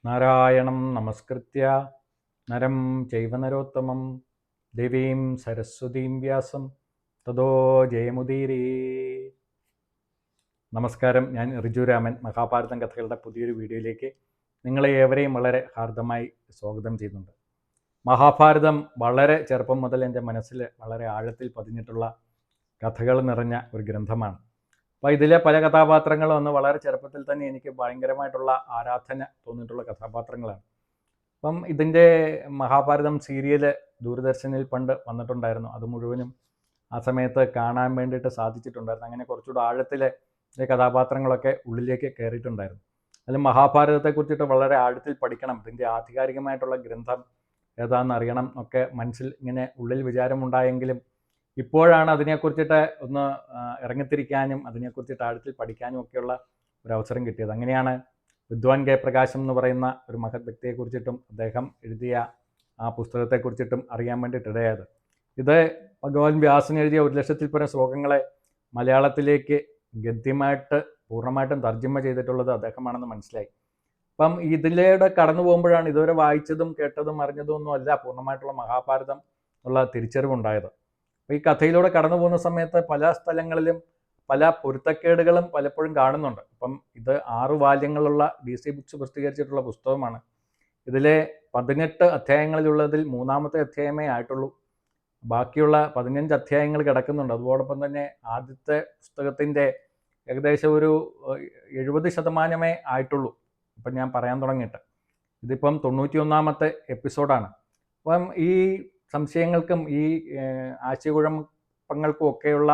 നാരായണം നമസ്കൃത്യ നരം ചൈവ നരോത്തമം ദേവീം സരസ്വതീം വ്യാസം തതോ ജയമുദീരേ. നമസ്കാരം, ഞാൻ ഋജുരാമൻ. മഹാഭാരതം കഥകളുടെ പുതിയൊരു വീഡിയോയിലേക്ക് നിങ്ങളെ ഏവരെയും വളരെ ഹാർദമായി സ്വാഗതം ചെയ്യുന്നുണ്ട്. മഹാഭാരതം വളരെ ചെറുപ്പം മുതൽ എൻ്റെ മനസ്സിൽ വളരെ ആഴത്തിൽ പതിഞ്ഞിട്ടുള്ള കഥകൾ നിറഞ്ഞ ഒരു ഗ്രന്ഥമാണ്. അപ്പോൾ ഇതിലെ പല കഥാപാത്രങ്ങളും ഒന്ന് വളരെ ചെറുപ്പത്തിൽ തന്നെ എനിക്ക് ഭയങ്കരമായിട്ടുള്ള ആരാധന തോന്നിയിട്ടുള്ള കഥാപാത്രങ്ങളാണ്. അപ്പം ഇതിൻ്റെ മഹാഭാരതം സീരിയൽ ദൂരദർശനിൽ പണ്ട് വന്നിട്ടുണ്ടായിരുന്നു. അത് മുഴുവനും ആ സമയത്ത് കാണാൻ വേണ്ടിയിട്ട് സാധിച്ചിട്ടുണ്ടായിരുന്നു. അങ്ങനെ കുറച്ചുകൂടെ ആഴത്തിൽ കഥാപാത്രങ്ങളൊക്കെ ഉള്ളിലേക്ക് കയറിയിട്ടുണ്ടായിരുന്നു. അതിൽ മഹാഭാരതത്തെക്കുറിച്ചിട്ട് വളരെ ആഴത്തിൽ പഠിക്കണം, ഇതിൻ്റെ ആധികാരികമായിട്ടുള്ള ഗ്രന്ഥം ഏതാണെന്ന് അറിയണം ഒക്കെ മനസ്സിൽ ഇങ്ങനെ ഉള്ളിൽ വിചാരമുണ്ടായെങ്കിലും ഇപ്പോഴാണ് അതിനെക്കുറിച്ചിട്ട് ഒന്ന് ഇറങ്ങിത്തിരിക്കാനും അതിനെക്കുറിച്ചിട്ട് ആഴത്തിൽ പഠിക്കാനും ഒക്കെയുള്ള ഒരു അവസരം കിട്ടിയത്. അങ്ങനെയാണ് വിദ്വാൻ കെ പ്രകാശം എന്ന് പറയുന്ന ഒരു മഹത് വ്യക്തിയെക്കുറിച്ചിട്ടും അദ്ദേഹം എഴുതിയ ആ പുസ്തകത്തെക്കുറിച്ചിട്ടും അറിയാൻ വേണ്ടിയിട്ടിടയായത്. ഇത് ഭഗവാൻ വ്യാസൻ എഴുതിയ 1,00,000-ൽ പരം ശ്ലോകങ്ങളെ മലയാളത്തിലേക്ക് ഗദ്യമായിട്ട് പൂർണ്ണമായിട്ടും തർജ്ജമ ചെയ്തിട്ടുള്ളത് അദ്ദേഹമാണെന്ന് മനസ്സിലായി. അപ്പം ഇതിലൂടെ കടന്നു പോകുമ്പോഴാണ് ഇതുവരെ വായിച്ചതും കേട്ടതും അറിഞ്ഞതും ഒന്നും അല്ല പൂർണ്ണമായിട്ടുള്ള മഹാഭാരതം ഉള്ള തിരിച്ചറിവുണ്ടായത്. അപ്പോൾ ഈ കഥയിലൂടെ കടന്നു പോകുന്ന സമയത്ത് പല സ്ഥലങ്ങളിലും പല പൊരുത്തക്കേടുകളും പലപ്പോഴും കാണുന്നുണ്ട്. അപ്പം ഇത് 6 വാല്യങ്ങളുള്ള DC ബുക്സ് പ്രസിദ്ധീകരിച്ചിട്ടുള്ള പുസ്തകമാണ്. ഇതിലെ 18 അധ്യായങ്ങളിലുള്ളതിൽ 3-ാമത്തെ അധ്യായമേ ആയിട്ടുള്ളൂ. ബാക്കിയുള്ള 15 അധ്യായങ്ങൾ കിടക്കുന്നുണ്ട്. അതോടൊപ്പം തന്നെ ആദ്യത്തെ പുസ്തകത്തിൻ്റെ ഏകദേശം ഒരു 70% ആയിട്ടുള്ളൂ ഇപ്പം ഞാൻ പറയാൻ തുടങ്ങിയിട്ട്. ഇതിപ്പം 91-ാമത്തെ എപ്പിസോഡാണ്. അപ്പം ഈ സംശയങ്ങൾക്കും ഈ ആശയക്കുഴപ്പങ്ങൾക്കും ഒക്കെയുള്ള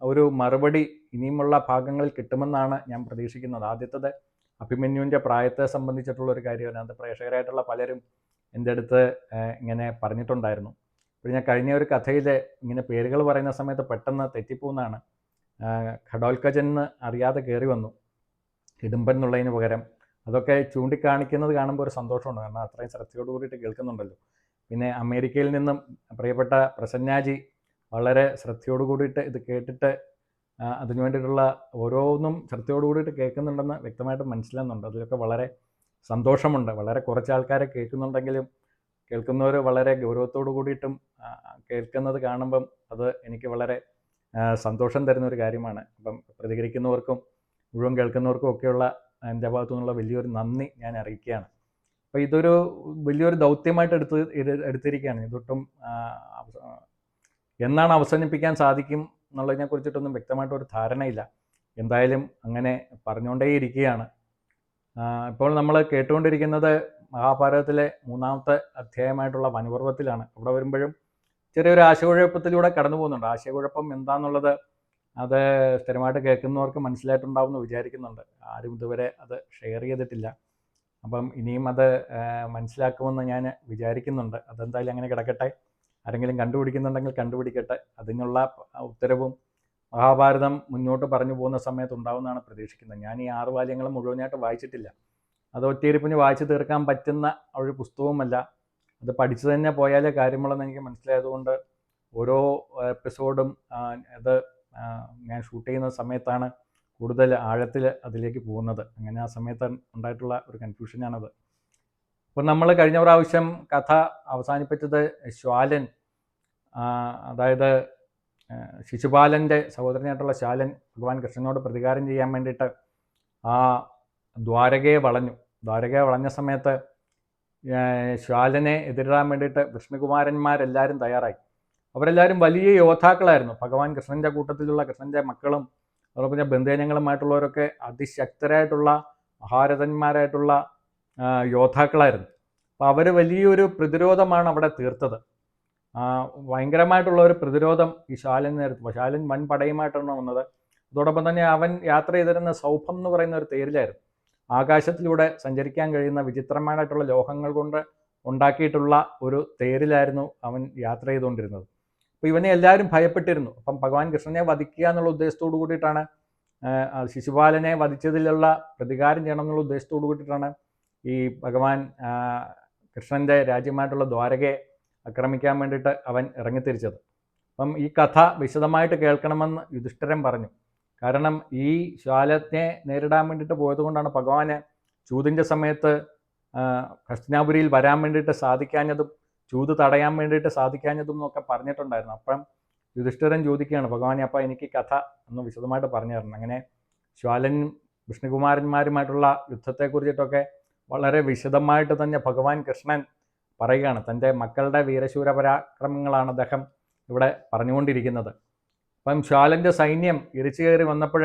ഒരു മറുപടി ഇനിയുമുള്ള ഭാഗങ്ങളിൽ കിട്ടുമെന്നാണ് ഞാൻ പ്രതീക്ഷിക്കുന്നത്. ആദ്യത്തത് അഭിമന്യുവിൻ്റെ പ്രായത്തെ സംബന്ധിച്ചിട്ടുള്ള ഒരു കാര്യമാണ്. അത് പ്രേക്ഷകരായിട്ടുള്ള പലരും എൻ്റെ അടുത്ത് ഇങ്ങനെ പറഞ്ഞിട്ടുണ്ടായിരുന്നു. അപ്പോൾ ഞാൻ കഴിഞ്ഞ ഒരു കഥയിൽ ഇങ്ങനെ പേരുകൾ പറയുന്ന സമയത്ത് പെട്ടെന്ന് തെറ്റിപ്പോകുന്നതാണ്. ഘടോൽക്കജൻ എന്ന് അറിയാതെ കയറി വന്നു ഹിഡുംബൻ എന്നുള്ളതിന് പകരം. അതൊക്കെ ചൂണ്ടിക്കാണിക്കുന്നത് കാണുമ്പോൾ ഒരു സന്തോഷമുണ്ട്, കാരണം അത്രയും ശ്രദ്ധയോട് കൂടിയിട്ട് കേൾക്കുന്നുണ്ടല്ലോ. പിന്നെ അമേരിക്കയിൽ നിന്നും പ്രിയപ്പെട്ട പ്രസന്നാജി വളരെ ശ്രദ്ധയോട് കൂടിയിട്ട് ഇത് കേട്ടിട്ട് അതിനു വേണ്ടിയിട്ടുള്ള ഓരോന്നും ശ്രദ്ധയോട് കൂടിയിട്ട് കേൾക്കുന്നുണ്ടെന്ന് വ്യക്തമായിട്ട് മനസ്സിലാകുന്നുണ്ട്. അതിലൊക്കെ വളരെ സന്തോഷമുണ്ട്. വളരെ കുറച്ച് ആൾക്കാരെ കേൾക്കുന്നുണ്ടെങ്കിലും കേൾക്കുന്നവർ വളരെ ഗൗരവത്തോടു കൂടിയിട്ടും കേൾക്കുന്നത് കാണുമ്പം അത് എനിക്ക് വളരെ സന്തോഷം തരുന്നൊരു കാര്യമാണ്. അപ്പം പ്രതികരിക്കുന്നവർക്കും മുഴുവൻ കേൾക്കുന്നവർക്കും ഒക്കെയുള്ള എൻ്റെ ഭാഗത്തു നിന്നുള്ള വലിയൊരു നന്ദി ഞാൻ അറിയിക്കുകയാണ്. അപ്പോൾ ഇതൊരു വലിയൊരു ദൗത്യമായിട്ട് എടുത്തിരിക്കുകയാണ്. ഇതൊട്ടും എന്നാണ് അവസാനിപ്പിക്കാൻ സാധിക്കും എന്നുള്ളതിനെ കുറിച്ചിട്ടൊന്നും വ്യക്തമായിട്ടൊരു ധാരണയില്ല. എന്തായാലും അങ്ങനെ പറഞ്ഞുകൊണ്ടേയിരിക്കുകയാണ്. ഇപ്പോൾ നമ്മൾ കേട്ടുകൊണ്ടിരിക്കുന്നത് മഹാഭാരതത്തിലെ 3-ാമത്തെ അധ്യായമായിട്ടുള്ള വനപർവ്വത്തിലാണ്. അവിടെ വരുമ്പോഴും ചെറിയൊരു ആശയക്കുഴപ്പത്തിലൂടെ കടന്നു പോകുന്നുണ്ട്. ആശയക്കുഴപ്പം എന്താണെന്നുള്ളത് അത് സ്ഥിരമായിട്ട് കേൾക്കുന്നവർക്ക് മനസ്സിലായിട്ടുണ്ടാവുമെന്ന് വിചാരിക്കുന്നുണ്ട്. ആരും ഇതുവരെ അത് ഷെയർ ചെയ്തിട്ടില്ല. അപ്പം ഇനിയും അത് മനസ്സിലാക്കുമെന്ന് ഞാൻ വിചാരിക്കുന്നുണ്ട്. അതെന്തായാലും അങ്ങനെ കിടക്കട്ടെ. ആരെങ്കിലും കണ്ടുപിടിക്കുന്നുണ്ടെങ്കിൽ കണ്ടുപിടിക്കട്ടെ. അതിനുള്ള ഉത്തരവും മഹാഭാരതം മുന്നോട്ട് പറഞ്ഞു പോകുന്ന സമയത്ത് ഉണ്ടാവുമെന്നാണ് പ്രതീക്ഷിക്കുന്നത്. ഞാൻ ഈ 6 വാല്യങ്ങളും മുഴുവനായിട്ട് വായിച്ചിട്ടില്ല. അത് ഒറ്റയിരിപ്പിന് വായിച്ചു തീർക്കാൻ പറ്റുന്ന ഒരു പുസ്തകവുമല്ല. അത് പഠിച്ചു തന്നെ പോയാലേ കാര്യമുള്ളെന്ന് എനിക്ക് മനസ്സിലായതുകൊണ്ട് ഓരോ എപ്പിസോഡും അത് ഞാൻ ഷൂട്ട് ചെയ്യുന്ന സമയത്താണ് കൂടുതൽ ആഴത്തിൽ അതിലേക്ക് പോകുന്നത്. അങ്ങനെ ആ സമയത്ത് ഉണ്ടായിട്ടുള്ള ഒരു കൺഫ്യൂഷനാണത്. അപ്പോൾ നമ്മൾ കഴിഞ്ഞ പ്രാവശ്യം കഥ അവസാനിപ്പിച്ചത് ശ്വാലൻ, അതായത് ശിശുപാലൻ്റെ സഹോദരനായിട്ടുള്ള ശ്വാലൻ ഭഗവാൻ കൃഷ്ണനോട് പ്രതികാരം ചെയ്യാൻ വേണ്ടിയിട്ട് ആ ദ്വാരകയെ വളഞ്ഞ സമയത്ത് ശ്വാലനെ എതിരിടാൻ വേണ്ടിയിട്ട് വിഷ്ണുകുമാരന്മാരെല്ലാവരും തയ്യാറായി. അവരെല്ലാവരും വലിയ യോദ്ധാക്കളായിരുന്നു. ഭഗവാൻ കൃഷ്ണൻ്റെ കൂട്ടത്തിലുള്ള കൃഷ്ണൻ്റെ മക്കളും അതുപോലെ ബന്ധുജനങ്ങളുമായിട്ടുള്ളവരൊക്കെ അതിശക്തരായിട്ടുള്ള മഹാരഥന്മാരായിട്ടുള്ള യോദ്ധാക്കളായിരുന്നു. അപ്പോൾ അവർ വലിയൊരു പ്രതിരോധമാണ് അവിടെ തീർത്തത്. ഭയങ്കരമായിട്ടുള്ള ഒരു പ്രതിരോധം ഈ ശ്വാലൻ നേരത്തെ. ശ്വാലൻ വൻ പടയുമായിട്ടാണ് വന്നത്. അതോടൊപ്പം തന്നെ അവൻ യാത്ര ചെയ്തിരുന്ന സൗഭം എന്ന് പറയുന്ന ഒരു തേരിലായിരുന്നു. ആകാശത്തിലൂടെ സഞ്ചരിക്കാൻ കഴിയുന്ന വിചിത്രമായിട്ടുള്ള ലോഹങ്ങൾ കൊണ്ട് ഉണ്ടാക്കിയിട്ടുള്ള ഒരു തേരിലായിരുന്നു അവൻ യാത്ര ചെയ്തുകൊണ്ടിരുന്നത്. അപ്പോൾ ഇവനെ എല്ലാവരും ഭയപ്പെട്ടിരുന്നു. അപ്പം ഭഗവാൻ കൃഷ്ണനെ വധിക്കുക എന്നുള്ള ഉദ്ദേശത്തോടു കൂടിയിട്ടാണ്, ശിശുപാലനെ വധിച്ചതിലുള്ള പ്രതികാരം ചെയ്യണം എന്നുള്ള ഉദ്ദേശത്തോടു കൂടിയിട്ടാണ് ഈ ഭഗവാൻ കൃഷ്ണൻ്റെ രാജ്യമായിട്ടുള്ള ദ്വാരകയെ ആക്രമിക്കാൻ വേണ്ടിയിട്ട് അവൻ ഇറങ്ങിത്തിരിച്ചത്. അപ്പം ഈ കഥ വിശദമായിട്ട് കേൾക്കണമെന്ന് യുധിഷ്ഠിരൻ പറഞ്ഞു. കാരണം ഈ ശ്വാലനെ നേരിടാൻ വേണ്ടിയിട്ട് പോയതുകൊണ്ടാണ് ഭഗവാന് ചൂതിൻ്റെ സമയത്ത് ഹസ്തിനാപുരിയിൽ വരാൻ വേണ്ടിയിട്ട് സാധിക്കാഞ്ഞതും ചൂത് തടയാൻ വേണ്ടിയിട്ട് സാധിക്കാഞ്ഞതും എന്നൊക്കെ പറഞ്ഞിട്ടുണ്ടായിരുന്നു. അപ്പം യുധിഷ്ഠിരൻ ചോദിക്കുകയാണ്, ഭഗവാനെ അപ്പം എനിക്ക് കഥ ഒന്ന് വിശദമായിട്ട് പറഞ്ഞു തരണം. അങ്ങനെ ശ്വാലനും വിഷ്ണുകുമാരന്മാരുമായിട്ടുള്ള യുദ്ധത്തെക്കുറിച്ചിട്ടൊക്കെ വളരെ വിശദമായിട്ട് തന്നെ ഭഗവാൻ കൃഷ്ണൻ പറയുകയാണ്. തൻ്റെ മക്കളുടെ വീരശൂര പരാക്രമങ്ങളാണ് അദ്ദേഹം ഇവിടെ പറഞ്ഞുകൊണ്ടിരിക്കുന്നത്. അപ്പം ശ്വാലൻ്റെ സൈന്യം ഇരച്ചു കയറി വന്നപ്പോൾ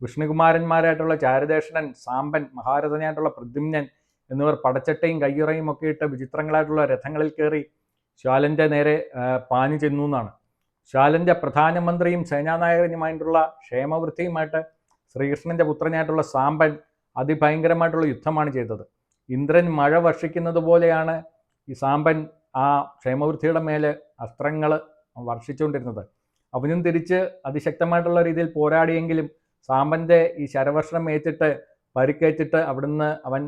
വിഷ്ണുകുമാരന്മാരായിട്ടുള്ള ചാരുദേഷണൻ, സാമ്പൻ, മഹാരഥനായിട്ടുള്ള പ്രദ്യുമ്നൻ എന്നിവർ പടച്ചട്ടയും കയ്യുറയും ഒക്കെ ഇട്ട് വിചിത്രങ്ങളായിട്ടുള്ള രഥങ്ങളിൽ കയറി ശ്വാലൻ്റെ നേരെ പാഞ്ഞു ചെന്നു എന്നാണ്. ശ്വാലൻ്റെ പ്രധാനമന്ത്രിയും സേനാനായകനുമായിട്ടുള്ള ക്ഷേമവൃത്തിയുമായിട്ട് ശ്രീകൃഷ്ണൻ്റെ പുത്രനായിട്ടുള്ള സാമ്പൻ അതിഭയങ്കരമായിട്ടുള്ള യുദ്ധമാണ് ചെയ്തത്. ഇന്ദ്രൻ മഴ വർഷിക്കുന്നത് പോലെയാണ് ഈ സാമ്പൻ ആ ക്ഷേമവൃത്തിയുടെ മേലെ അസ്ത്രങ്ങൾ വർഷിച്ചുകൊണ്ടിരുന്നത്. അവനും തിരിച്ച് അതിശക്തമായിട്ടുള്ള രീതിയിൽ പോരാടിയെങ്കിലും സാമ്പൻ്റെ ഈ ശരവർഷം ഏറ്റിട്ട് പരിക്കേറ്റിട്ട് അവിടുന്ന് അവൻ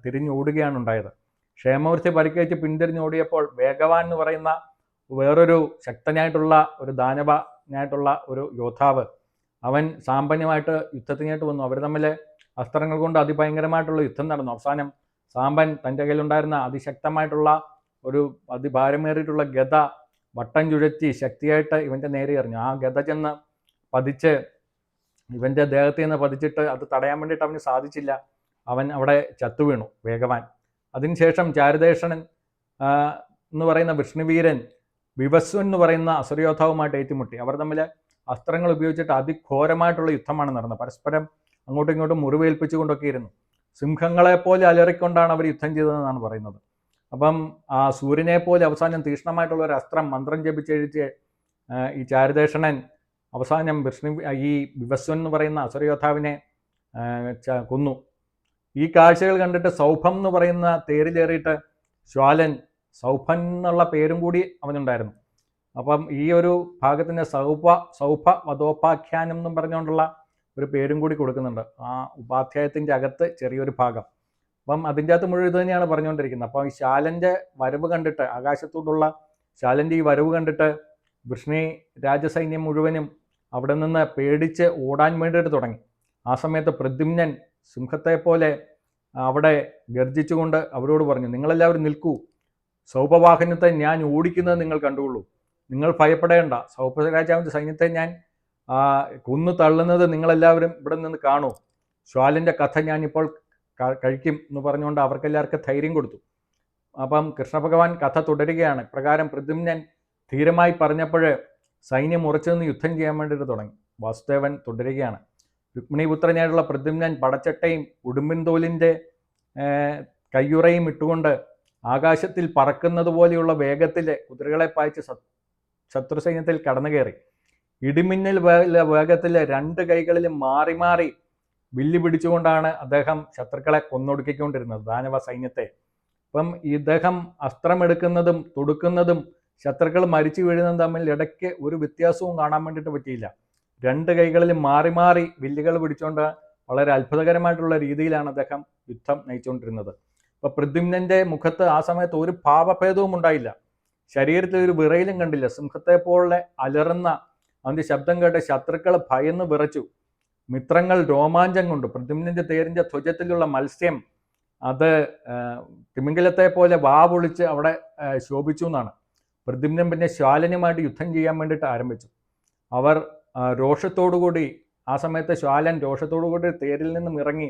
തിരിഞ്ഞോടുകയാണ് ഉണ്ടായത്. ക്ഷേമവൃത്തി പരിക്കേറ്റ് പിന്തിരിഞ്ഞോടിയപ്പോൾ വേഗവാൻ എന്ന് പറയുന്ന വേറൊരു ശക്തനായിട്ടുള്ള ഒരു ദാനവനായിട്ടുള്ള ഒരു യോദ്ധാവ് അവൻ സാമ്പനുമായിട്ട് യുദ്ധത്തിനായിട്ട് വന്നു. അവർ തമ്മിൽ അസ്ത്രങ്ങൾ കൊണ്ട് അതിഭയങ്കരമായിട്ടുള്ള യുദ്ധം നടന്നു. അവസാനം സാമ്പൻ തൻ്റെ കയ്യിലുണ്ടായിരുന്ന അതിശക്തമായിട്ടുള്ള ഒരു അതിഭാരമേറിയിട്ടുള്ള ഗദ വട്ടം ചുഴറ്റി ശക്തിയായിട്ട് ഇവൻ്റെ നേരെ എറിഞ്ഞു. ആ ഗദ ചെന്ന് പതിച്ച് ഇവൻ്റെ ദേഹത്തിൽ നിന്ന് പതിച്ചിട്ട് അത് തടയാൻ വേണ്ടിയിട്ട് അവന് സാധിച്ചില്ല. അവൻ അവിടെ ചത്തുവീണു വേഗവാൻ. അതിനുശേഷം ചാരുദേഷണൻ എന്ന് പറയുന്ന വിഷ്ണുവീരൻ വിവസ്വൻ എന്ന് പറയുന്ന അസുരയോദ്ധാവുമായിട്ട് ഏറ്റുമുട്ടി. അവർ തമ്മിൽ അസ്ത്രങ്ങൾ ഉപയോഗിച്ചിട്ട് അതിഘോരമായിട്ടുള്ള യുദ്ധമാണ് നടന്നത്. പരസ്പരം അങ്ങോട്ടും ഇങ്ങോട്ടും മുറിവേൽപ്പിച്ചുകൊണ്ടൊക്കെ ഇരുന്നു. സിംഹങ്ങളെ പോലെ അലറിക്കൊണ്ടാണ് അവർ യുദ്ധം ചെയ്തതെന്നാണ് പറയുന്നത്. അപ്പം ആ സൂര്യനെ പോലെ അവസാനം തീക്ഷ്ണമായിട്ടുള്ള ഒരു അസ്ത്രം മന്ത്രം ജപിച്ചെഴുതിച്ച് ഈ ചാരുദേഷണൻ അവസാനം ഈ വിവസ്വൻ എന്ന് പറയുന്ന അസുരയോദ്ധാവിനെ കൊന്നു. ഈ കാഴ്ചകൾ കണ്ടിട്ട് സൗഭം എന്ന് പറയുന്ന തേരിലേറിയിട്ട് ശ്വാലൻ, സൗഭൻ എന്നുള്ള പേരും കൂടി അവനുണ്ടായിരുന്നു. അപ്പം ഈ ഒരു ഭാഗത്തിൻ്റെ സൗഭ വധോപാഖ്യാനം എന്നും പറഞ്ഞുകൊണ്ടുള്ള ഒരു പേരും കൂടി കൊടുക്കുന്നുണ്ട് ആ ഉപാധ്യായത്തിൻ്റെ അകത്ത് ചെറിയൊരു ഭാഗം. അപ്പം അതിൻ്റെ അകത്ത് മുഴുവൻ ഇത് തന്നെയാണ് പറഞ്ഞുകൊണ്ടിരിക്കുന്നത്. അപ്പോൾ ഈ ശാലൻ്റെ വരവ് കണ്ടിട്ട്, ആകാശത്തോടുള്ള ശാലൻ്റെ ഈ വരവ് കണ്ടിട്ട് വൃഷ്ണി രാജസൈന്യം മുഴുവനും അവിടെ നിന്ന് പേടിച്ച് ഓടാൻ വേണ്ടിയിട്ട് തുടങ്ങി. ആ സമയത്ത് പ്രദ്യുമ്നൻ സിംഹത്തെ പോലെ അവിടെ ഗർജിച്ചുകൊണ്ട് അവരോട് പറഞ്ഞു, നിങ്ങളെല്ലാവരും നിൽക്കൂ, സൗഭവാഹനത്തെ ഞാൻ ഓടിക്കുന്നത് നിങ്ങൾ കണ്ടുകൊള്ളൂ, നിങ്ങൾ ഭയപ്പെടേണ്ട, സൗഭരാജാവിൻ്റെ സൈന്യത്തെ ഞാൻ കൊന്നു തള്ളുന്നത് നിങ്ങളെല്ലാവരും ഇവിടെ നിന്ന് കാണൂ, ശ്വാലിൻ്റെ കഥ ഞാനിപ്പോൾ കഴിക്കും എന്ന് പറഞ്ഞുകൊണ്ട് അവർക്കെല്ലാവർക്കും ധൈര്യം കൊടുത്തു. അപ്പം കൃഷ്ണഭഗവാൻ കഥ തുടരുകയാണ്. പ്രകാരം പ്രദ്യുമ്നൻ ധീരമായി പറഞ്ഞപ്പോൾ സൈന്യം ഉറച്ചു നിന്ന് യുദ്ധം ചെയ്യാൻ വേണ്ടിയിട്ട് തുടങ്ങി. വാസുദേവൻ തുടരുകയാണ്. രുക്മിണീപുത്രനായിട്ടുള്ള പ്രദ്യുമ്നൻ പടച്ചട്ടയും ഉടുമ്പിൻ തോലിൻ്റെ കയ്യുറയും ഇട്ടുകൊണ്ട് ആകാശത്തിൽ പറക്കുന്നത് പോലെയുള്ള വേഗത്തിൽ കുതിരകളെ പായിച്ച് ശത്രുസൈന്യത്തിൽ കടന്നു കയറി. ഇടിമിന്നൽ വേഗത്തിൽ രണ്ട് കൈകളിലും മാറി മാറി വില്ല് പിടിച്ചുകൊണ്ടാണ് അദ്ദേഹം ശത്രുക്കളെ കൊന്നൊടുക്കിക്കൊണ്ടിരുന്നത്, ദാനവ സൈന്യത്തെ. അപ്പം ഇദ്ദേഹം അസ്ത്രമെടുക്കുന്നതും തൊടുക്കുന്നതും ശത്രുക്കൾ മരിച്ചു വീഴുന്നതും തമ്മിൽ ഇടയ്ക്ക് ഒരു വ്യത്യാസവും കാണാൻ വേണ്ടിയിട്ട് പറ്റിയില്ല. രണ്ട് കൈകളിലും മാറി മാറി വില്ലുകൾ പിടിച്ചുകൊണ്ട് വളരെ അത്ഭുതകരമായിട്ടുള്ള രീതിയിലാണ് അദ്ദേഹം യുദ്ധം നയിച്ചുകൊണ്ടിരുന്നത്. അപ്പോൾ പ്രദ്യുമ്നൻ്റെ മുഖത്ത് ആ സമയത്ത് ഒരു ഭാവഭേദവും ഉണ്ടായില്ല, ശരീരത്തിൽ ഒരു വിറയിലും കണ്ടില്ല. സിംഹത്തെ പോലെ അലറുന്ന അവൻ്റെ ശബ്ദം കേട്ട് ശത്രുക്കൾ ഭയന്ന് വിറച്ചു. മിത്രങ്ങൾ രോമാഞ്ചം കൊണ്ട് പ്രദ്യുമ്നൻ്റെ തേരിൻ്റെ ധ്വജത്തിലുള്ള മത്സ്യം അത് തിമിംഗലത്തെ പോലെ പൊളിച്ച് അവിടെ ശോഭിച്ചു എന്നാണ്. പ്രദ്യുമ്നൻ പിന്നെ ശ്വാലനുമായിട്ട് യുദ്ധം ചെയ്യാൻ വേണ്ടിയിട്ട് ആരംഭിച്ചു. അവർ രോഷത്തോടുകൂടി, ആ സമയത്ത് ശ്വാലൻ രോഷത്തോടുകൂടി തേരിൽ നിന്നും ഇറങ്ങി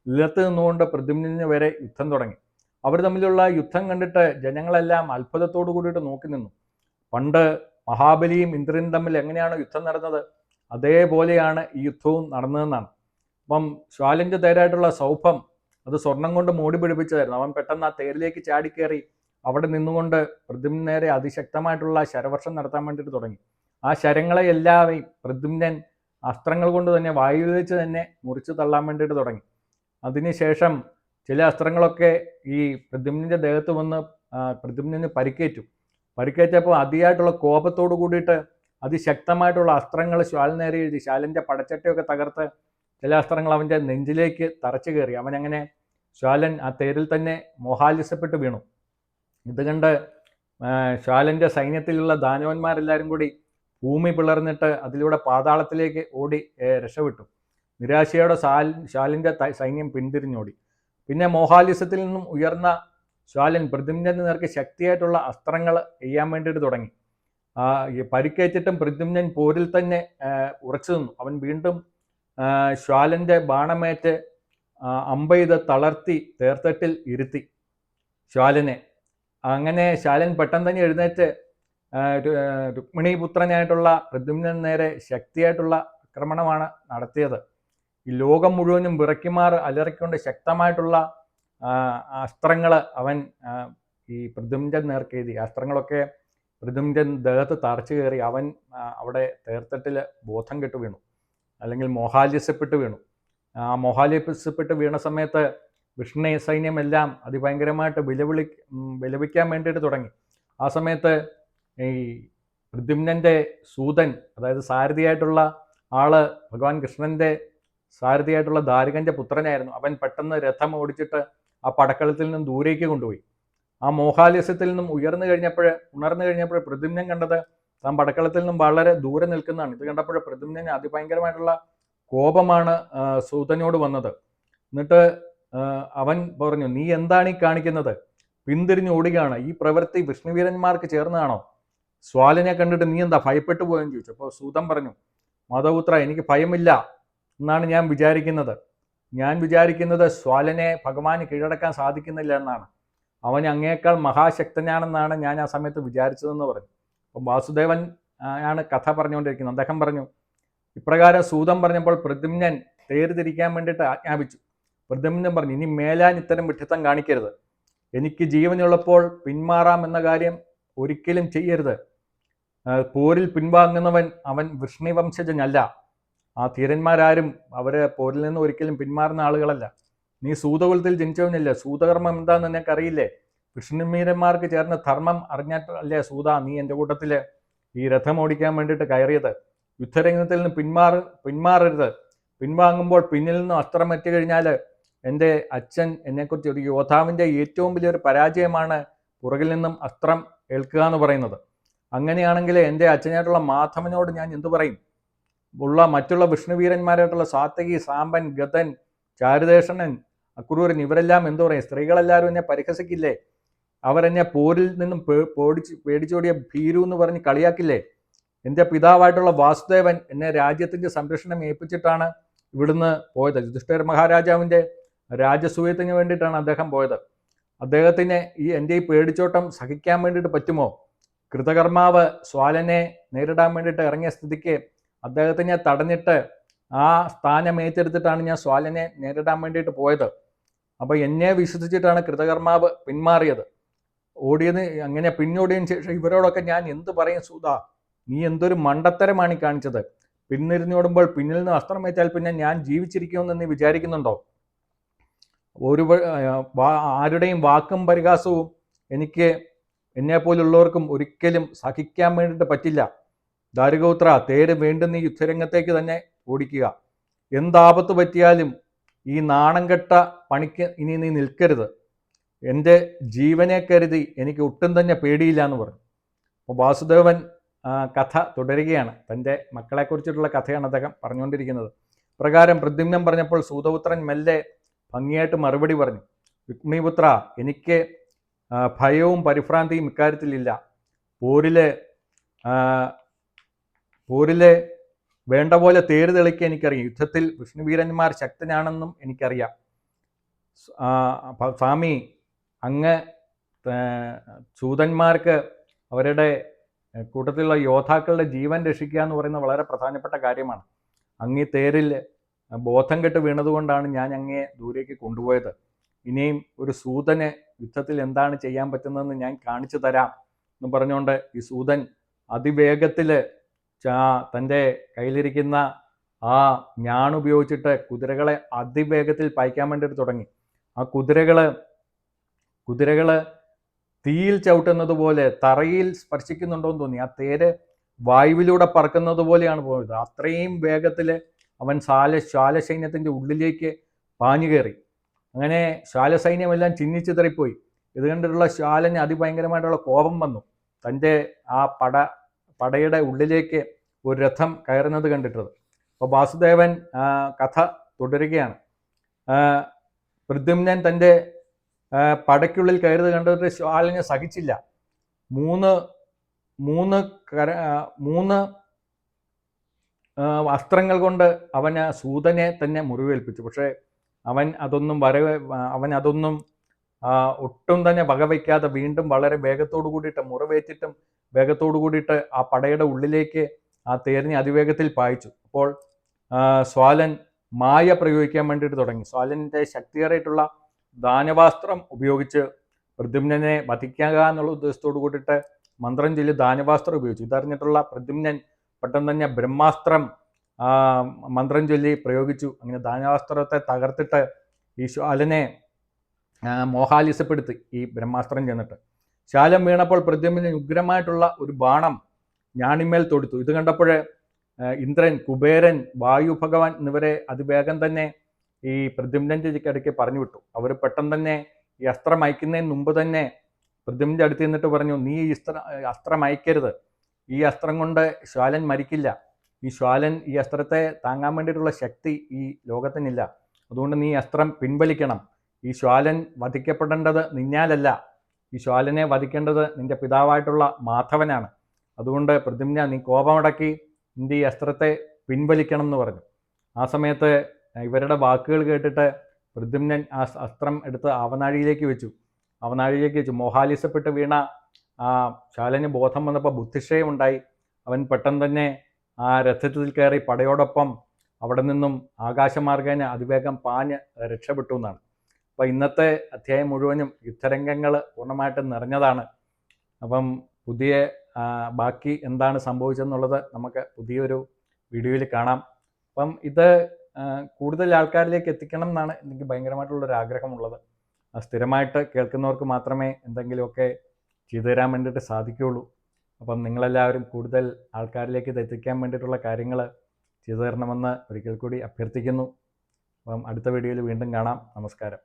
നിലത്ത് നിന്നുകൊണ്ട് പ്രദ്യുമ്നന് വരെ യുദ്ധം തുടങ്ങി. അവർ തമ്മിലുള്ള യുദ്ധം കണ്ടിട്ട് ജനങ്ങളെല്ലാം അത്ഭുതത്തോടു കൂടിയിട്ട് നോക്കി നിന്നു. പണ്ട് മഹാബലിയും ഇന്ദ്രനും തമ്മിൽ എങ്ങനെയാണ് യുദ്ധം നടന്നത്, അതേപോലെയാണ് ഈ യുദ്ധവും നടന്നതെന്നാണ്. അപ്പം ശ്വാലിൻ്റെ തേരായിട്ടുള്ള സൗഭം അത് സ്വർണം കൊണ്ട് മൂടി പിടിപ്പിച്ചതായിരുന്നു. അവൻ പെട്ടെന്ന് ആ തേരിലേക്ക് ചാടിക്കയറി അവിടെ നിന്നുകൊണ്ട് പ്രദ്യുമ്നൻ നേരെ അതിശക്തമായിട്ടുള്ള ശരവർഷം നടത്താൻ വേണ്ടിയിട്ട് തുടങ്ങി. ആ ശരങ്ങളെ എല്ലാവരെയും പ്രദ്യുമ്നൻ അസ്ത്രങ്ങൾ കൊണ്ട് തന്നെ വായുവിൽ വെച്ച് തന്നെ മുറിച്ച് തള്ളാൻ വേണ്ടിയിട്ട് തുടങ്ങി. അതിനുശേഷം ചില അസ്ത്രങ്ങളൊക്കെ ഈ പ്രദ്യുമ്നൻ്റെ ദേഹത്ത് വന്ന് പ്രദ്യുമ്നന് പരിക്കേറ്റപ്പോൾ അതിയായിട്ടുള്ള കോപത്തോട് കൂടിയിട്ട് അതിശക്തമായിട്ടുള്ള അസ്ത്രങ്ങൾ ശ്വാൽ നേരെ എഴുതി ശ്വാലിൻ്റെ പടച്ചട്ടയൊക്കെ തകർത്ത് ചില അസ്ത്രങ്ങൾ അവൻ്റെ നെഞ്ചിലേക്ക് തറച്ചു കയറി. അവനങ്ങനെ ശ്വാലൻ ആ തേരിൽ തന്നെ മോഹാലിസപ്പെട്ട് വീണു. ഇത് കണ്ട് ശ്വാലൻ്റെ സൈന്യത്തിലുള്ള ദാനവന്മാരെല്ലാവരും കൂടി ഭൂമി പിളർന്നിട്ട് അതിലൂടെ പാതാളത്തിലേക്ക് ഓടി രക്ഷപ്പെട്ടു. നിരാശയോടെ ശ്വാലിൻ്റെ സൈന്യം പിന്തിരിഞ്ഞോടി. പിന്നെ മോഹാലിസത്തിൽ നിന്നും ഉയർന്ന ശ്വാലൻ പ്രദ്യുമ്നന് നേർക്ക് ശക്തിയായിട്ടുള്ള അസ്ത്രങ്ങൾ ചെയ്യാൻ വേണ്ടിയിട്ട് തുടങ്ങി. ഈ പരിക്കേറ്റിട്ടും പ്രദ്യുമ്നൻ പോരിൽ തന്നെ ഉറച്ചു നിന്നു. അവൻ വീണ്ടും ശ്വാലന്റെ ബാണമേറ്റ് അമ്പെയ്ത് തളർത്തി തേർത്തട്ടിൽ ഇരുത്തി ശ്വാലനെ. അങ്ങനെ ശ്വാലൻ പെട്ടെന്ന് തന്നെ എഴുന്നേറ്റ് രുക്മിണീപുത്രനായിട്ടുള്ള പ്രദ്യുമ്നന് നേരെ ശക്തിയായിട്ടുള്ള ആക്രമണമാണ് നടത്തിയത്. ഈ ലോകം മുഴുവനും വിറയ്ക്കുമാർ അലറിക്കൊണ്ട് ശക്തമായിട്ടുള്ള അസ്ത്രങ്ങൾ അവൻ ഈ പ്രദ്യുമ്നൻ നേർക്കെഴുതി. അസ്ത്രങ്ങളൊക്കെ പ്രദ്യുമ്നൻ ദേഹത്ത് തറച്ചു കയറി അവൻ അവിടെ തേർത്തട്ടിൽ ബോധം കെട്ട് വീണു, അല്ലെങ്കിൽ മോഹാലസ്യപ്പെട്ട് വീണു. മോഹാലസ്യപ്പെട്ട് വീണ സമയത്ത് വിഷ്ണു സൈന്യമെല്ലാം അതിഭയങ്കരമായിട്ട് വിലപിക്കാൻ വേണ്ടിയിട്ട് തുടങ്ങി. ആ സമയത്ത് ഈ പ്രദ്യുമ്നൻ്റെ സൂതൻ, അതായത് സാരഥിയായിട്ടുള്ള ആള് ഭഗവാൻ കൃഷ്ണന്റെ സാരഥിയായിട്ടുള്ള ദാരികന്റെ പുത്രനായിരുന്നു. അവൻ പെട്ടെന്ന് രഥം ഓടിച്ചിട്ട് ആ പടക്കളത്തിൽ നിന്നും ദൂരേക്ക് കൊണ്ടുപോയി. ആ മോഹാലസ്യത്തിൽ നിന്നും ഉണർന്നു കഴിഞ്ഞപ്പോൾ പ്രദ്യുമ്നൻ കണ്ടത് താൻ പടക്കളത്തിൽ നിന്നും വളരെ ദൂരെ നിൽക്കുന്നതാണ്. ഇത് കണ്ടപ്പോൾ പ്രദ്യുമ്നന് അതിഭയങ്കരമായിട്ടുള്ള കോപമാണ് സൂതനോട് വന്നത്. എന്നിട്ട് അവൻ പറഞ്ഞു, നീ എന്താണ് ഈ കാണിക്കുന്നത്? പിന്തിരിഞ്ഞ് ഓടുകയാണ്. ഈ പ്രവൃത്തി വിഷ്ണുവീരന്മാർക്ക് ചേർന്നതാണോ? ശ്വാലനെ കണ്ടിട്ട് നീ എന്താ ഭയപ്പെട്ടു പോയെന്ന് ചോദിച്ചു. അപ്പോൾ സൂതൻ പറഞ്ഞു, മാധവപുത്ര, എനിക്ക് ഭയമില്ല എന്നാണ് ഞാൻ വിചാരിക്കുന്നത്. ശ്വാലനെ ഭഗവാന് കീഴടക്കാൻ സാധിക്കുന്നില്ല എന്നാണ്. അവൻ അങ്ങേക്കാൾ മഹാശക്തനാണെന്നാണ് ഞാൻ ആ സമയത്ത് വിചാരിച്ചതെന്ന് പറഞ്ഞു. അപ്പം വാസുദേവൻ ആണ് കഥ പറഞ്ഞുകൊണ്ടിരിക്കുന്നത്. അദ്ദേഹം പറഞ്ഞു, ഇപ്രകാരം സൂതൻ പറഞ്ഞപ്പോൾ പ്രദ്യുമ്നൻ തേര് വേണ്ടിയിട്ട് ആജ്ഞാപിച്ചു. പ്രദ്യുമ്നൻ പറഞ്ഞു, ഇനി മേലാൻ ഇത്തരം വിഡ്ഢിത്തം കാണിക്കരുത്. എനിക്ക് ജീവനുള്ളപ്പോൾ പിന്മാറാം എന്ന കാര്യം ഒരിക്കലും ചെയ്യരുത്. പോരിൽ പിൻവാങ്ങുന്നവൻ അവൻ വൃഷ്ണിവംശജനല്ല. ആ ധീരന്മാരാരും അവര് പോരിൽ നിന്ന് ഒരിക്കലും പിന്മാറുന്ന ആളുകളല്ല. നീ സൂതകുലത്തിൽ ജനിച്ചവനല്ലേ? സൂതകർമ്മം എന്താന്ന് നിനക്കറിയില്ലേ? വിഷ്ണുവീരന്മാർക്ക് ചേർന്ന ധർമ്മം അറിഞ്ഞിട്ടല്ലേ സൂത നീ എൻ്റെ കൂട്ടത്തില് ഈ രഥം ഓടിക്കാൻ വേണ്ടിയിട്ട് കയറിയത്? യുദ്ധരംഗത്തിൽ നിന്ന് പിന്മാറരുത്. പിൻവാങ്ങുമ്പോൾ പിന്നിൽ നിന്നും അസ്ത്രം എത്തി കഴിഞ്ഞാൽ എൻ്റെ അച്ഛൻ എന്നെക്കുറിച്ച് ഒരു യോദ്ധാവിൻ്റെ ഏറ്റവും വലിയൊരു പരാജയമാണ് പുറകിൽ നിന്നും അസ്ത്രം ഏൽക്കുക എന്ന് പറയുന്നത്. അങ്ങനെയാണെങ്കിൽ എൻ്റെ അച്ഛനായിട്ടുള്ള മാധവനോട് ഞാൻ എന്തു പറയും? മറ്റുള്ള വിഷ്ണുവീരന്മാരായിട്ടുള്ള സാത്യകി, സാമ്പൻ, ഗതൻ, ചാരുദേശണൻ, അക്രൂരൻ ഇവരെല്ലാം എന്തു പറയും? സ്ത്രീകളെല്ലാവരും എന്നെ പരിഹസിക്കില്ലേ? അവരെന്നെ പോരിൽ നിന്നും പേടിച്ചോടിയ ഭീരു എന്ന് പറഞ്ഞ് കളിയാക്കില്ലേ? എൻ്റെ പിതാവായിട്ടുള്ള വാസുദേവൻ എന്നെ രാജ്യത്തിൻ്റെ സംരക്ഷണം ഏൽപ്പിച്ചിട്ടാണ് ഇവിടുന്ന് പോയത്. യുധിഷ്ഠിര മഹാരാജാവിൻ്റെ രാജസൂയത്തിന് വേണ്ടിയിട്ടാണ് അദ്ദേഹം പോയത്. അദ്ദേഹത്തിന് എൻ്റെ ഈ പേടിച്ചോട്ടം സഹിക്കാൻ വേണ്ടിയിട്ട് പറ്റുമോ? കൃതകർമാവ് ശ്വാലനെ നേരിടാൻ വേണ്ടിയിട്ട് ഇറങ്ങിയ സ്ഥിതിക്ക് അദ്ദേഹത്തിനെ തടഞ്ഞിട്ട് ആ സ്ഥാനം ഏറ്റെടുത്തിട്ടാണ് ഞാൻ ശ്വാലനെ നേരിടാൻ വേണ്ടിയിട്ട് പോയത്. അപ്പോൾ എന്നെ വിശ്വസിച്ചിട്ടാണ് കൃതകർമാവ് പിന്മാറിയത്. അങ്ങനെ പിന്നോടിയതിന് ശേഷം ഇവരോടൊക്കെ ഞാൻ എന്ത് പറയും സൂത? നീ എന്തൊരു മണ്ടത്തരമാണ് ഈ കാണിച്ചത്. പിന്നിരിഞ്ഞോടുമ്പോൾ പിന്നിൽ നിന്ന് അസ്ത്രമേറ്റാൽ പിന്നെ ഞാൻ ജീവിച്ചിരിക്കുമെന്ന് നീ വിചാരിക്കുന്നുണ്ടോ? ആരുടെയും വാക്കും പരിഹാസവും എന്നെപ്പോലുള്ളവർക്കും ഒരിക്കലും സഹിക്കാൻ വേണ്ടിയിട്ട് പറ്റില്ല. ദാരികപുത്ര, തേര് വീണ്ടും നീ യുദ്ധരംഗത്തേക്ക് തന്നെ ഓടിക്കുക. എന്താപത്ത് പറ്റിയാലും ഈ നാണം കെട്ട പണിക്ക് ഇനി നീ നിൽക്കരുത്. എൻ്റെ ജീവനെ കരുതി എനിക്ക് ഒട്ടും തന്നെ പേടിയില്ല എന്ന് പറഞ്ഞു. അപ്പോൾ വാസുദേവൻ കഥ തുടരുകയാണ്. തൻ്റെ മക്കളെക്കുറിച്ചിട്ടുള്ള കഥയാണ് അദ്ദേഹം പറഞ്ഞുകൊണ്ടിരിക്കുന്നത്. പ്രകാരം പ്രദ്യുമ്നൻ പറഞ്ഞപ്പോൾ സൂതപുത്രൻ മെല്ലെ ഭംഗിയായിട്ട് മറുപടി പറഞ്ഞു, രുക്മിണീപുത്ര, എനിക്ക് ഭയവും പരിഭ്രാന്തിയും ഇക്കാര്യത്തിലില്ല. പോരിലെ വേണ്ട പോലെ തേര് തെളിക്കാൻ എനിക്കറിയാം. യുദ്ധത്തിൽ വിഷ്ണുവീരന്മാർ ശക്തനാണെന്നും എനിക്കറിയാം. സ്വാമി, അങ്ങ് സൂതന്മാർക്ക് അവരുടെ കൂട്ടത്തിലുള്ള യോദ്ധാക്കളുടെ ജീവൻ രക്ഷിക്കുക എന്ന് പറയുന്നത് വളരെ പ്രധാനപ്പെട്ട കാര്യമാണ്. അങ്ങ് ഈ തേരിൽ ബോധം കെട്ട് വീണതുകൊണ്ടാണ് ഞാൻ അങ്ങയെ ദൂരേക്ക് കൊണ്ടുപോയത്. ഇനിയും ഒരു സൂതന് യുദ്ധത്തിൽ എന്താണ് ചെയ്യാൻ പറ്റുന്നതെന്ന് ഞാൻ കാണിച്ചു തരാം എന്ന് പറഞ്ഞുകൊണ്ട് ഈ സൂതൻ അതിവേഗത്തിൽ തൻ്റെ കയ്യിലിരിക്കുന്ന ആ ഞാണുപയോഗിച്ചിട്ട് കുതിരകളെ അതിവേഗത്തിൽ പായിക്കാൻ വേണ്ടിയിട്ട് തുടങ്ങി. ആ കുതിരകൾ തീയിൽ ചവിട്ടുന്നത് പോലെ തറയിൽ സ്പർശിക്കുന്നുണ്ടോയെന്ന് തോന്നി. ആ തേര് വായുവിലൂടെ പറക്കുന്നത് പോലെയാണ് പോയത്. അത്രയും വേഗത്തിൽ അവൻ ശാലസൈന്യത്തിൻ്റെ ഉള്ളിലേക്ക് പാഞ്ഞു കയറി. അങ്ങനെ ശാലസൈന്യമെല്ലാം ചിന്നിച്ചിതറിപ്പോയി. ഇത് കണ്ടിട്ടുള്ള ശാലന് അതിഭയങ്കരമായിട്ടുള്ള കോപം വന്നു. തൻ്റെ ആ പടയുടെ ഉള്ളിലേക്ക് ഒരു രഥം കയറുന്നത് കണ്ടിട്ടത്. അപ്പോൾ വാസുദേവൻ കഥ തുടരുകയാണ്. പ്രദ്യുമ്നൻ തൻ്റെ പടയ്ക്കുള്ളിൽ കയറുന്നത് കണ്ടിട്ട് ശ്വാലന് സഹിച്ചില്ല. മൂന്ന് മൂന്ന് കര മൂന്ന് അസ്ത്രങ്ങൾ കൊണ്ട് അവന് സൂതനെ തന്നെ മുറിവേൽപ്പിച്ചു. പക്ഷേ അവൻ അതൊന്നും ഒട്ടും തന്നെ വകവയ്ക്കാതെ വീണ്ടും വളരെ വേഗത്തോടു കൂടിയിട്ട്, മുറിവേറ്റിട്ടും വേഗത്തോടു കൂടിയിട്ട് ആ പടയുടെ ഉള്ളിലേക്ക് ആ തേരിനെ അതിവേഗത്തിൽ പായിച്ചു. അപ്പോൾ ശ്വാലൻ മായ പ്രയോഗിക്കാൻ വേണ്ടിയിട്ട് തുടങ്ങി. ശ്വാലൻ്റെ ശക്തിയേറിയിട്ടുള്ള ദാനവാസ്ത്രം ഉപയോഗിച്ച് പ്രദ്യുമ്നനെ വധിക്കുക എന്നുള്ള ഉദ്ദേശത്തോടു കൂടിയിട്ട് മന്ത്രം ചൊല്ലി ദാനവാസ്ത്രം ഉപയോഗിച്ചു. ഇതറിഞ്ഞിട്ടുള്ള പ്രദ്യുമ്നൻ പെട്ടെന്ന് തന്നെ ബ്രഹ്മാസ്ത്രം മന്ത്രം ചൊല്ലി പ്രയോഗിച്ചു. അങ്ങനെ ദാനവാസ്ത്രത്തെ തകർത്തിട്ട് ഈ ശ്വാലനെ മോഹാലിസപ്പെടുത്തി ഈ ബ്രഹ്മാസ്ത്രം ചെന്നിട്ട്. ശാലം വീണപ്പോൾ പ്രദ്യുമ്നൻ ഉഗ്രമായിട്ടുള്ള ഒരു ബാണം ഞാണിമേൽ തൊടുത്തു. ഇത് കണ്ടപ്പോൾ ഇന്ദ്രൻ, കുബേരൻ, വായു ഭഗവാൻ എന്നിവരെ അതിവേഗം തന്നെ ഈ പ്രദ്യുമ്നൻ്റെ ഇടയ്ക്ക് പറഞ്ഞു വിട്ടു. അവർ പെട്ടെന്ന് തന്നെ ഈ അസ്ത്രം അയക്കുന്നതിന് മുമ്പ് തന്നെ പ്രദ്യുമ്നൻ്റെ അടുത്ത് നിന്നിട്ട് പറഞ്ഞു, നീ ഈ അസ്ത്രം അയക്കരുത്. ഈ അസ്ത്രം കൊണ്ട് ശ്വാലൻ മരിക്കില്ല. ഈ ശ്വാലൻ ഈ അസ്ത്രത്തെ താങ്ങാൻ വേണ്ടിയിട്ടുള്ള ശക്തി ഈ ലോകത്തിനില്ല. അതുകൊണ്ട് നീ അസ്ത്രം പിൻവലിക്കണം. ഈ ശ്വാലൻ വധിക്കപ്പെടേണ്ടത് നിന്നാലല്ല. ഈ ശ്വാലനെ വധിക്കേണ്ടത് നിന്റെ പിതാവായിട്ടുള്ള മാധവനാണ്. അതുകൊണ്ട് പ്രദ്യുമ്ന, നീ കോപമടക്കി നിന്റെ ഈ അസ്ത്രത്തെ പിൻവലിക്കണം എന്ന് പറഞ്ഞു. ആ സമയത്ത് ഇവരുടെ വാക്കുകൾ കേട്ടിട്ട് പ്രദ്യുമ്നൻ ആ അസ്ത്രം എടുത്ത് അവനാഴിയിലേക്ക് വെച്ചു. മോഹാലിസപ്പെട്ട് വീണ ആ ശ്വാലന് ബോധം വന്നപ്പോൾ ബുദ്ധിക്ഷയം ഉണ്ടായി. അവൻ പെട്ടെന്ന് തന്നെ ആ രഥത്തിൽ കയറി പടയോടൊപ്പം അവിടെ നിന്നും ആകാശമാർഗേന അതിവേഗം പാഞ്ഞ് രക്ഷപ്പെട്ടു എന്നാണ്. അപ്പോൾ ഇന്നത്തെ അധ്യായം മുഴുവനും യുദ്ധരംഗങ്ങൾ പൂർണ്ണമായിട്ടും നിറഞ്ഞതാണ്. അപ്പം ബാക്കി എന്താണ് സംഭവിച്ചതെന്നുള്ളത് നമുക്ക് പുതിയൊരു വീഡിയോയിൽ കാണാം. അപ്പം ഇത് കൂടുതൽ ആൾക്കാരിലേക്ക് എത്തിക്കണം എന്നാണ് എനിക്ക് ഭയങ്കരമായിട്ടുള്ളൊരു ആഗ്രഹമുള്ളത്. സ്ഥിരമായിട്ട് കേൾക്കുന്നവർക്ക് മാത്രമേ എന്തെങ്കിലുമൊക്കെ ചെയ്തു തരാൻ വേണ്ടിയിട്ട് സാധിക്കുകയുള്ളൂ. അപ്പം നിങ്ങളെല്ലാവരും കൂടുതൽ ആൾക്കാരിലേക്ക് ഇത് എത്തിക്കാൻ വേണ്ടിയിട്ടുള്ള കാര്യങ്ങൾ ചെയ്തു തരണമെന്ന് ഒരിക്കൽ കൂടി അഭ്യർത്ഥിക്കുന്നു. അപ്പം അടുത്ത വീഡിയോയിൽ വീണ്ടും കാണാം. നമസ്കാരം.